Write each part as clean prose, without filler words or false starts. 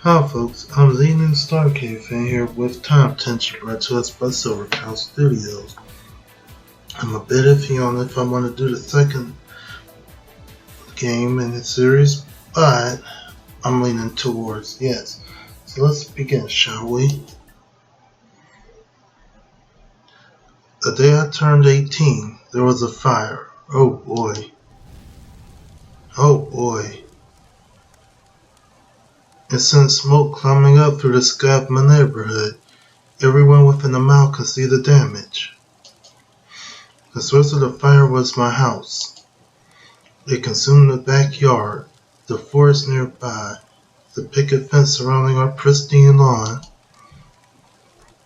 Hi folks, I'm the Newstarcadefan here with Tenshi brought to us by Silvercow Studios. I'm a bit iffy on if I want to do the second game in the series, but I'm leaning towards yes. So let's begin, shall we? The day I turned 18, there was a fire. Oh boy. Oh boy. It sent smoke climbing up through the sky of my neighborhood. Everyone within a mile could see the damage. The source of the fire was my house. It consumed the backyard, the forest nearby, the picket fence surrounding our pristine lawn,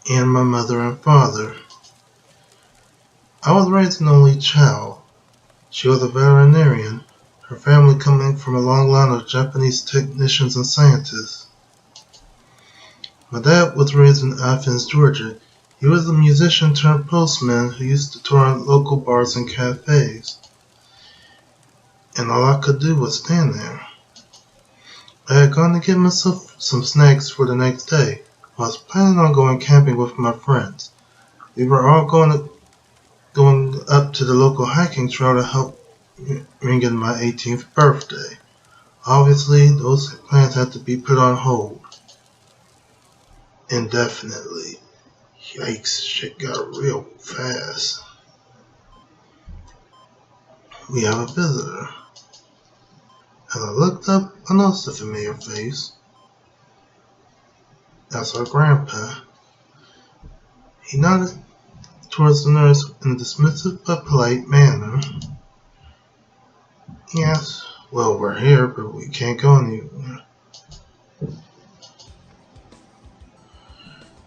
and my mother and father. I was raised an only child. She was a veterinarian, her family coming from a long line of Japanese technicians and scientists. My dad was raised in Athens, Georgia. He was a musician turned postman who used to tour on local bars and cafes. And all I could do was stand there. I had gone to get myself some snacks for the next day. I was planning on going camping with my friends. We were all going up to the local hiking trail to help ring in my 18th birthday. Obviously, those plans had to be put on hold. Indefinitely. Yikes, shit got real fast. We have a visitor. As I looked up, I noticed a familiar face. That's our grandpa. He nodded towards the nurse in a dismissive but polite manner. Yes, well, we're here, but we can't go anywhere.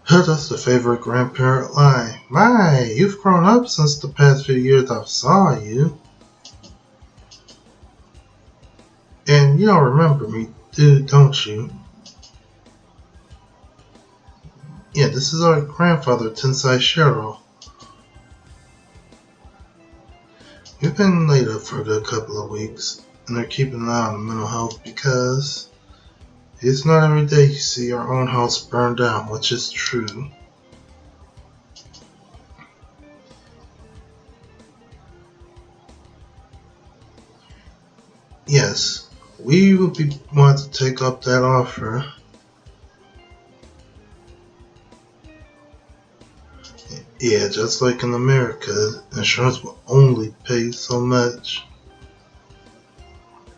That's the favorite grandparent line. My, you've grown up since the past few years I've saw you. And you don't remember me, don't you? Yeah, this is our grandfather, Tenshi. We've been laid up for a good couple of weeks, and they're keeping an eye on mental health because it's not every day you see our own house burned down, which is true. Yes, we would be wanting to take up that offer. Yeah, just like in America, insurance will only pay so much.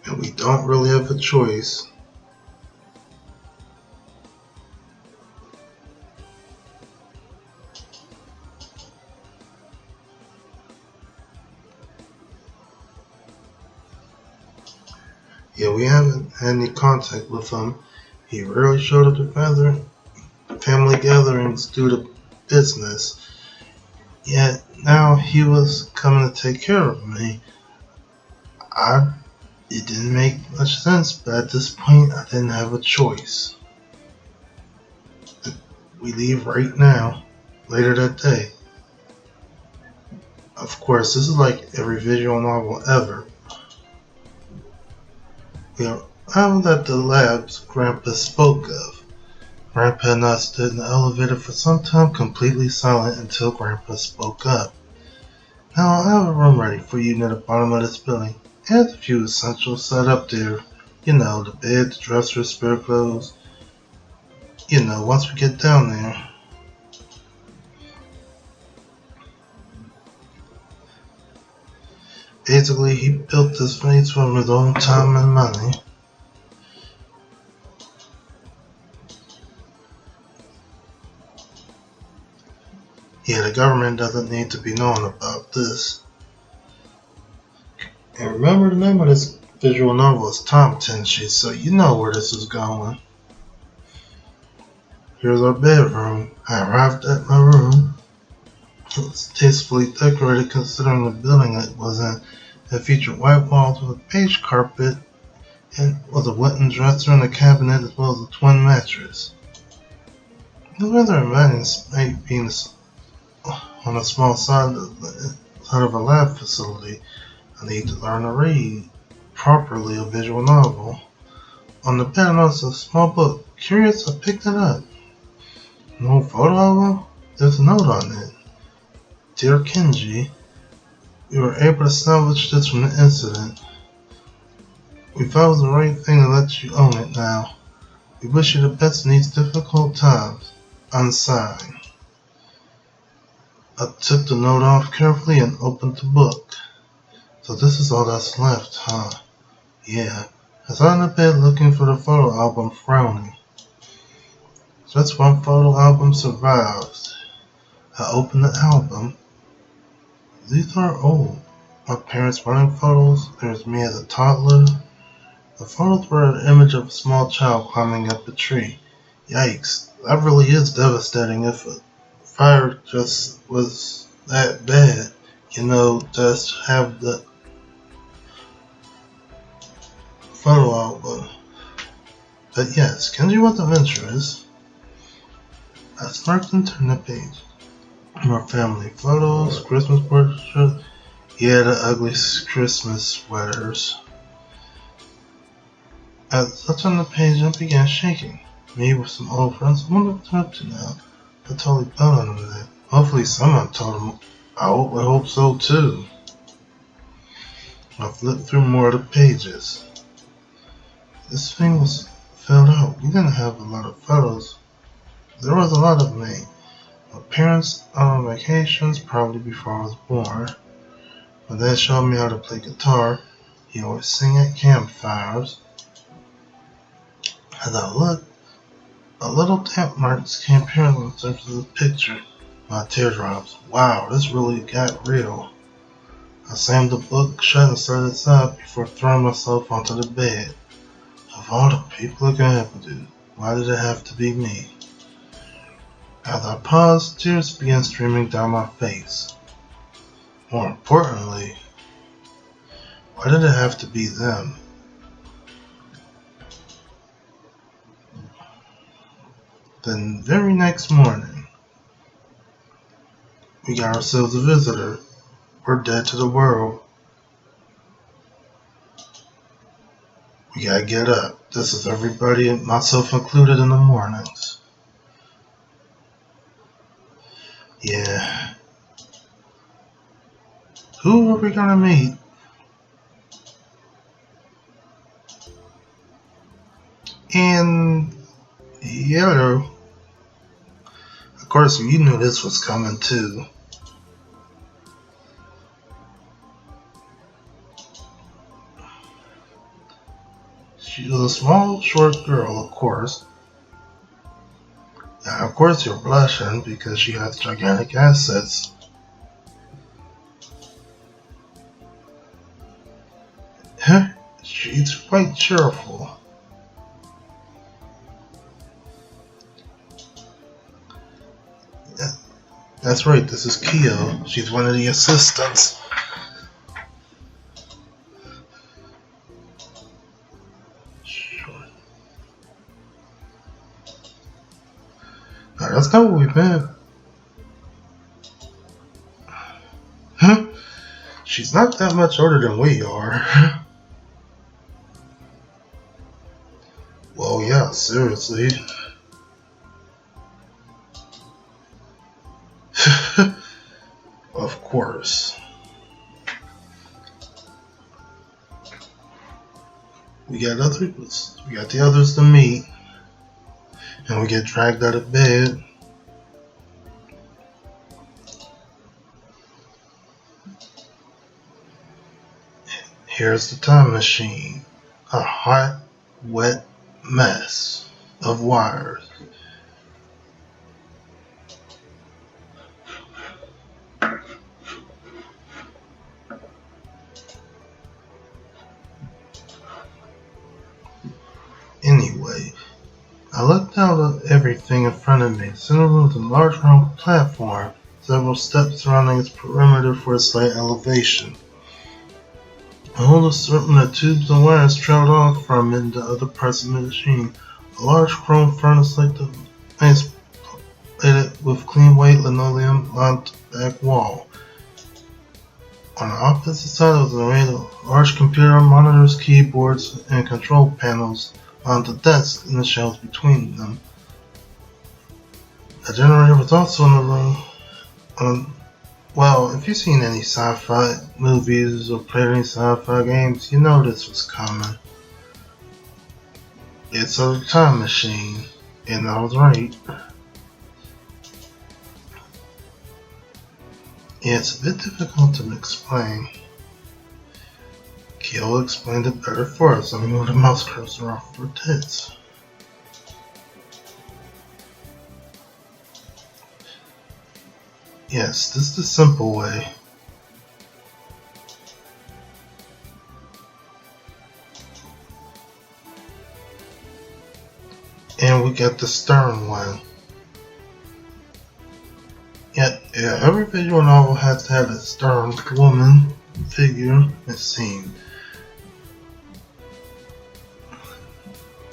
And we don't really have a choice. Yeah, we haven't had any contact with him. He rarely showed up to family gatherings due to business. Yet now he was coming to take care of me. It didn't make much sense, but at this point I didn't have a choice. We leave right now, later that day. Of course, this is like every visual novel ever. We are out at the labs Grandpa spoke of. Grandpa and I stood in the elevator for some time completely silent until Grandpa spoke up. Now I have a room ready for you near the bottom of this building. It has a few essentials set up there. You know, the bed, the dresser, spare clothes. You know, once we get down there. Basically, he built this place from his own time and money. Yeah, the government doesn't need to be knowing about this. And remember, the name of this visual novel is Tenshi, so you know where this is going. Here's our bedroom. I arrived at my room. It was tastefully decorated considering the building it was in. It featured white walls with a beige carpet and was a wooden dresser and a cabinet as well as a twin mattress. The rather inviting space being on a small side of a lab facility. I need to learn to read properly a visual novel. On the bed I noticed a small book Curious, I picked it up. An old photo album? There's a note on it. Dear Kenji, we were able to salvage this from the incident. We felt it was the right thing to let you own it now. We wish you the best in these difficult times. Unsigned. I took the note off carefully and opened the book. So this is all that's left, huh? Yeah. I sat in the bed looking for the photo album, frowning. Just one photo album survives. I opened the album. These are old. My parents' wedding photos. There's me as a toddler. The photos were an image of a small child climbing up a tree. Yikes, that really is devastating if a fire just was that bad. Just have the photo album. But yes, Kenji was adventurous. I smirked and turned the page. More family photos, Christmas portraits. Yeah, the ugly Christmas sweaters. As I turned the page and began shaking. Me with some old friends. I wonder what they're up to now. I totally fell on them that. Hopefully someone told them. I hope so too. I flipped through more of the pages. This thing was filled out. We didn't have a lot of photos. There was a lot of me. My parents on vacations, probably before I was born. My dad showed me how to play guitar. He always sang at campfires. As I looked, a little damp marks came appearing on the surface of the picture. My teardrops. Wow, this really got real. I slammed the book shut and set it aside before throwing myself onto the bed. Of all the people it could happen to, why did it have to be me? As I paused, tears began streaming down my face. More importantly, why did it have to be them? The very next morning, we got ourselves a visitor. We're dead to the world. We gotta get up. This is everybody, myself included, in the mornings. Yeah. Who are we gonna meet? And yellow. Of course, you knew this was coming too. She was a small, short girl, of course. And of course you're blushing because she has gigantic assets. She's quite cheerful. That's right, this is Kyo. She's one of the assistants. Sure. Now, that's not what we've been. Huh? She's not that much older than we are. Well, yeah, seriously. Of course. We got the others to meet, and we get dragged out of bed. Here's the time machine, a hot, wet mess of wires. Anyway, I looked out at everything in front of me. Center was a large round platform, several steps surrounding its perimeter for a slight elevation. A whole assortment of tubes and wires trailed off from it into other parts of the machine. A large chrome furnace like the ice plated with clean white linoleum lined back wall. On the opposite side was an array of large computer monitors, keyboards, and control panels on the desk and the shelves between them. A generator was also in the room. Well, if you've seen any sci-fi movies or played any sci-fi games, you know this was common. It's a time machine, and I was right. It's a bit difficult to explain. Kyo explained it better for us. Let me move the mouse cursor off her tits. Yes, this is the simple way. And we got the stern one. Yeah, every visual novel has to have a stern woman figure, it seems.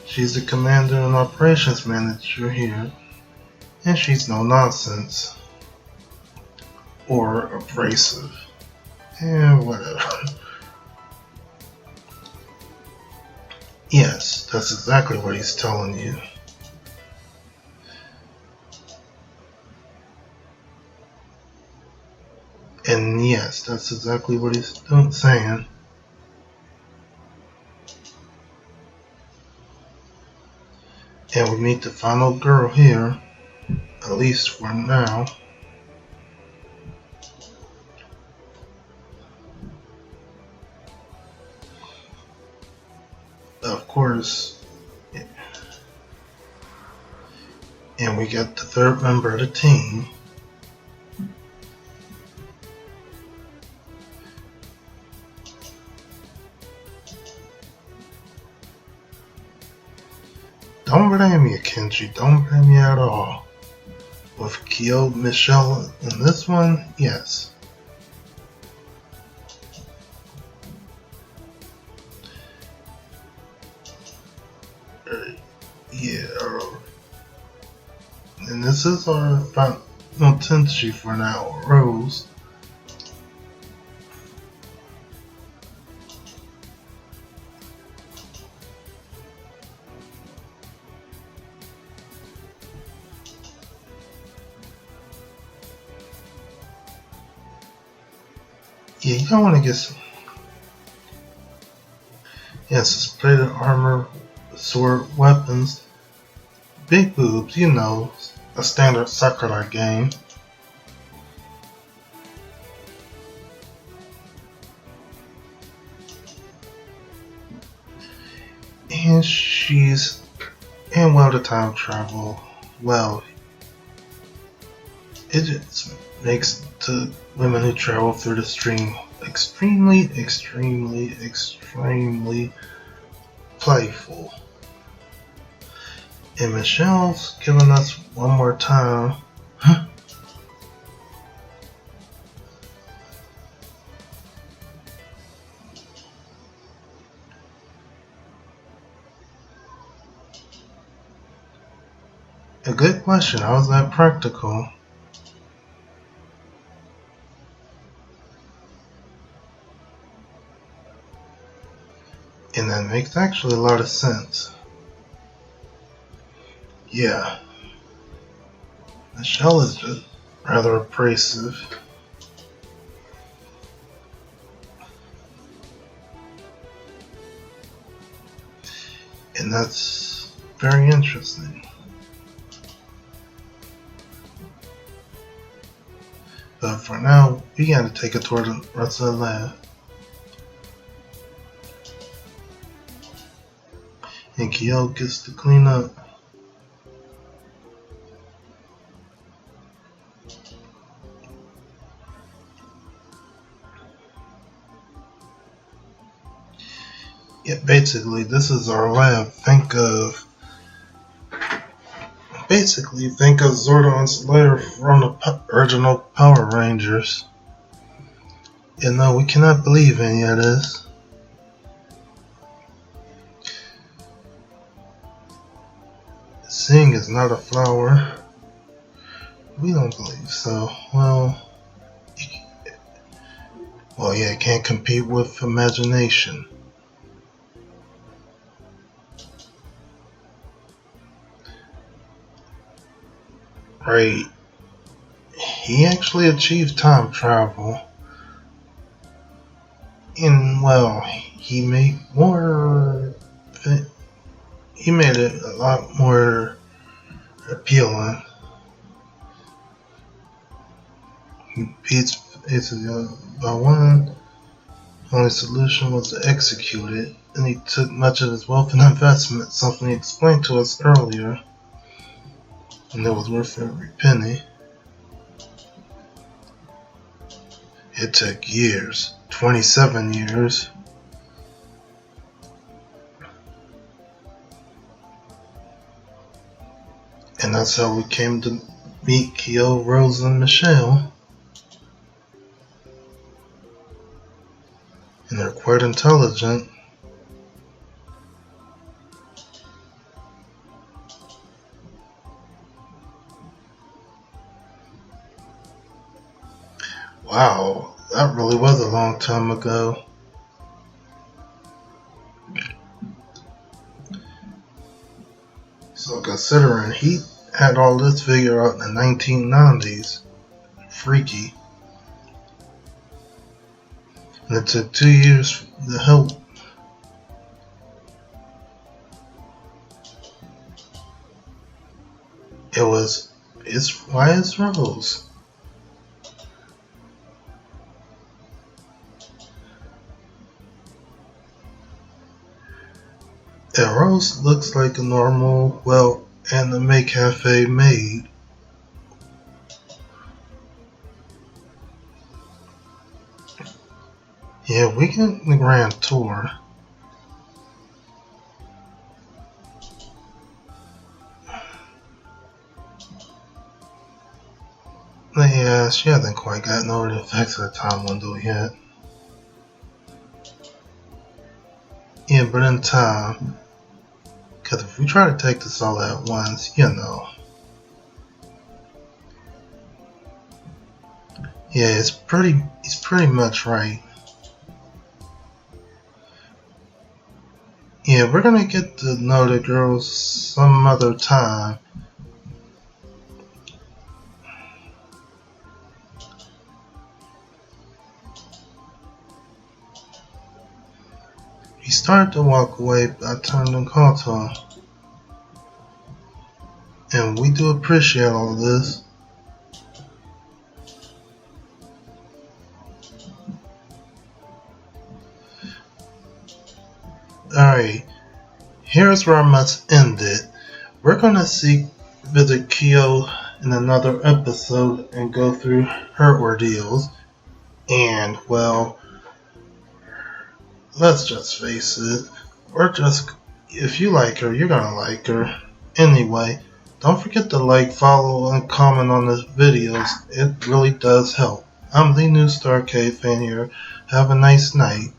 She's the commander and operations manager here, and she's no nonsense. Or abrasive. Whatever. Yes, that's exactly what he's telling you. And yes, that's exactly what he's saying. And we meet the final girl here, at least for now. Of course, and we got the third member of the team. Don't blame me, Kenji, don't blame me at all. With Kyo, Michelle in this one, yes. Yeah, and this is our final Tenshi for now, Rose. Yeah, you don't want to get some. Yes, it's plated armor, sword, weapons, big boobs, you know, a standard Sakura game. And well, the time travel, well, it just makes the women who travel through the stream extremely playful. And Michelle's giving us one more time. A good question. How is that practical? And that makes actually a lot of sense. Yeah. Michelle is just rather abrasive. And that's very interesting. But for now, we gotta take it toward the rest of the lab. And Kyo gets to clean up. Yeah, basically, this is our lab. Think of Zordon's lair from the original Power Rangers. And no, we cannot believe any of this. Seeing is not a flower. We don't believe so. Well, yeah, it can't compete with imagination. Right. He actually achieved time travel. And, well, he made it a lot more appealing. He beats by one. The only solution was to execute it, and he took much of his wealth and investment, something he explained to us earlier, and it was worth every penny. It took years, 27 years. And that's how we came to meet Kyo, Rose, and Michelle. And they're quite intelligent. Wow, that really was a long time ago. So considering he had all this figured out in the 1990s, freaky. And it took 2 years to help. Why is Rose? And Rose looks like a normal, well, anime cafe maid. Yeah, we get the grand tour. Yeah, she hasn't quite gotten over the effects of the time window yet. Yeah, but in time. Because if we try to take this all at once, you know. Yeah, he's pretty much right. Yeah, we're gonna get to know the girls some other time. He started to walk away, but I turned and called to him. And we do appreciate all of this. Alright, here's where I must end it. We're gonna visit Kyo in another episode and go through her ordeals. And, well, let's just face it, if you like her, you're gonna like her. Anyway, don't forget to like, follow, and comment on the videos. It really does help. I'm the Newstarcadefan here. Have a nice night.